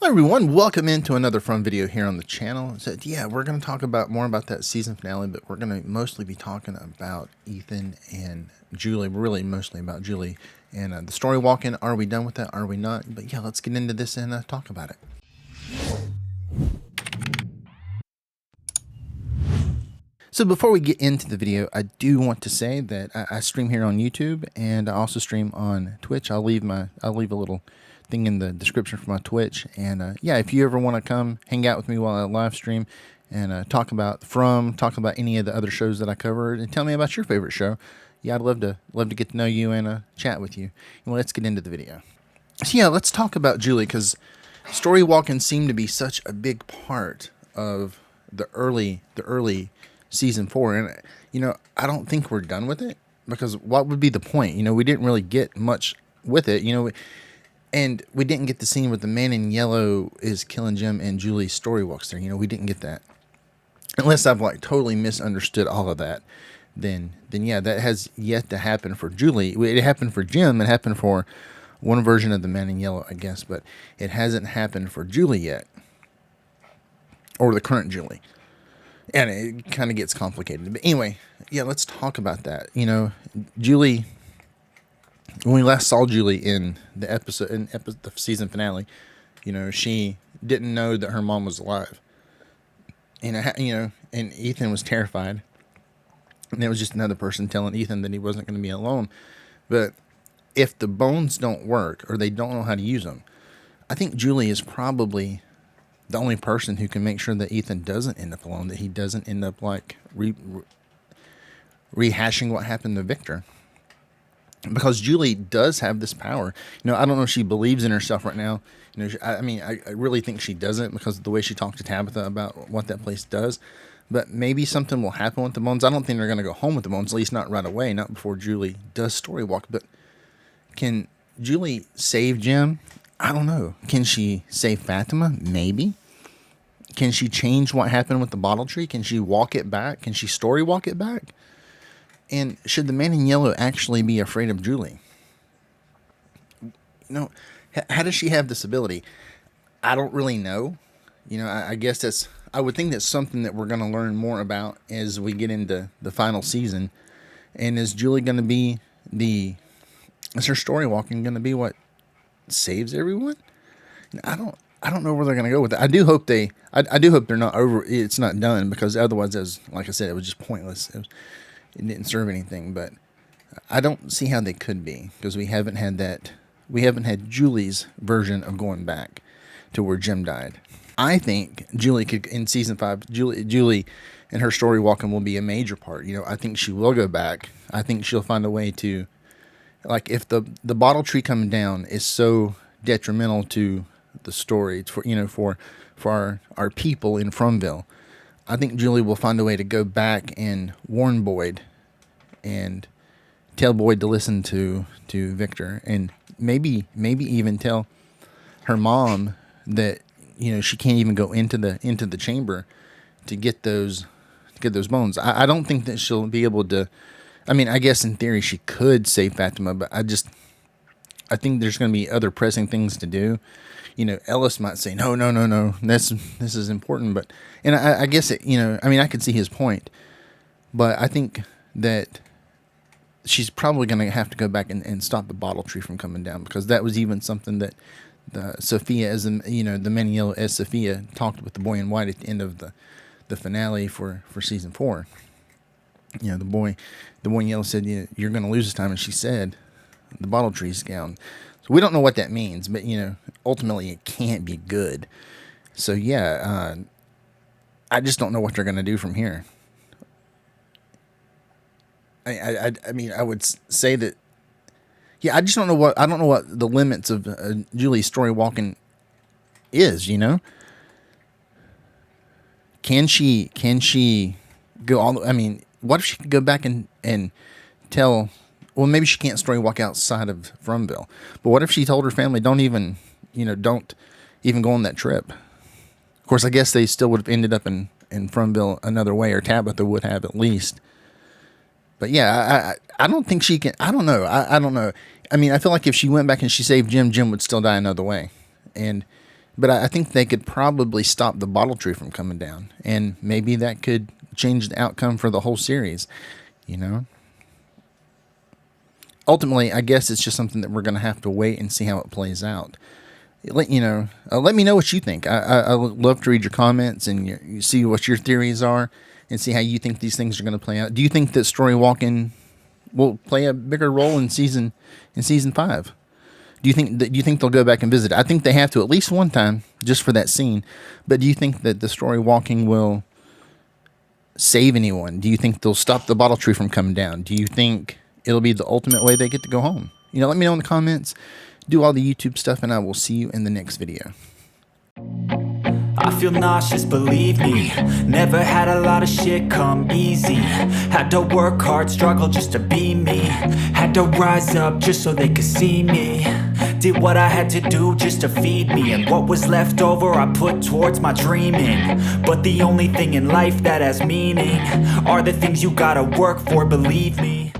Hi everyone, welcome into another fun video here on the channel. So yeah, we're going to talk about more about that season finale, but we're going to mostly be talking about Ethan and Julie, really mostly about Julie and the story walking. Are we done with that? Are we not? But yeah, let's get into this and talk about it. So before we get into the video, I do want to say that I stream here on YouTube and I also stream on Twitch. I'll leave a little thing in the description for my Twitch. And yeah, if you ever want to come hang out with me while I live stream and talk about any of the other shows that I cover and tell me about your favorite show, yeah, I'd love to get to know you and chat with you. And let's get into the video. So yeah, let's talk about Julie, because story walking seemed to be such a big part of the early season 4, and I don't think we're done with it, because what would be the point? We didn't really get much with it, and we didn't get the scene with the man in yellow is killing Jim and Julie's story walks there. We didn't get that, unless I've totally misunderstood all of that. Then yeah, that has yet to happen for Julie. It happened for Jim. It happened for one version of the man in yellow, I guess, but it hasn't happened for Julie yet, or the current Julie. And it kind of gets complicated. But anyway, yeah, let's talk about that. Julie, when we last saw Julie in the season finale, she didn't know that her mom was alive. And Ethan was terrified. And it was just another person telling Ethan that he wasn't going to be alone. But if the bones don't work, or they don't know how to use them, I think Julie is probably the only person who can make sure that Ethan doesn't end up alone, that he doesn't end up rehashing what happened to Victor. Because Julie does have this power. I don't know if she believes in herself right now. I really think she doesn't, because of the way she talked to Tabitha about what that place does. But maybe something will happen with the bones. I don't think they're going to go home with the bones, at least not right away, not before Julie does story walk. But can Julie save Jim? I don't know. Can she save Fatima? Maybe. Can she change what happened with the bottle tree? Can she walk it back? Can she story walk it back? And should the man in yellow actually be afraid of Julie? How does she have this ability? I don't really know. I guess I would think that's something that we're going to learn more about as we get into the final season. And is Julie going to be is her story walking going to be what saves everyone? I don't know where they're going to go with it. I do hope they're not over. It's not done, because otherwise, like I said, it was just pointless. It didn't serve anything. But I don't see how they could be, because we haven't had that. We haven't had Julie's version of going back to where Jim died. I think Julie could, in season 5, Julie and her story walking will be a major part. I think she will go back. I think she'll find a way to, if the bottle tree coming down is so detrimental to the story for our people in Fromville, I think Julie will find a way to go back and warn Boyd and tell Boyd to listen to Victor, and maybe even tell her mom that she can't even go into the chamber to get those bones. I don't think that she'll be able to. I guess in theory she could save Fatima, but I think there's going to be other pressing things to do. Ellis might say, no, this is important, and I guess I could see his point, but I think that she's probably going to have to go back and stop the bottle tree from coming down, because that was even something that Sophia, as the man in yellow as Sophia, talked with the boy in white at the end of the finale for season 4. The boy in yellow said, you're going to lose this time, and she said, the bottle tree's down. So we don't know what that means, but ultimately it can't be good. So yeah, I just don't know what they're going to do from here. I would say that, yeah, I don't know what the limits of Julie's story walking is. Can she go all? What if she could go back and tell? Well, maybe she can't story walk outside of Fromville, but what if she told her family, don't even go on that trip? Of course, I guess they still would have ended up in Fromville another way, or Tabitha would have at least. But yeah, I don't think she can. I don't know. I don't know. I feel like if she went back and she saved Jim, Jim would still die another way. And But I think they could probably stop the bottle tree from coming down, and maybe that could change the outcome for the whole series. You know, ultimately, I guess it's just something that we're going to have to wait and see how it plays out. Let me know what you think. I would love to read your comments and you see what your theories are, and see how you think these things are going to play out. Do you think that story walking will play a bigger role in season 5? Do you think they'll go back and visit? I think they have to at least one time just for that scene. But do you think that the story walking will save anyone? Do you think they'll stop the bottle tree from coming down? Do you think it'll be the ultimate way they get to go home? Let me know in the comments. Do all the YouTube stuff, and I will see you in the next video. I feel nauseous, believe me. Never had a lot of shit come easy. Had to work hard, struggle just to be me. Had to rise up just so they could see me. Did what I had to do just to feed me, and what was left over I put towards my dreaming. But the only thing in life that has meaning are the things you gotta work for, believe me.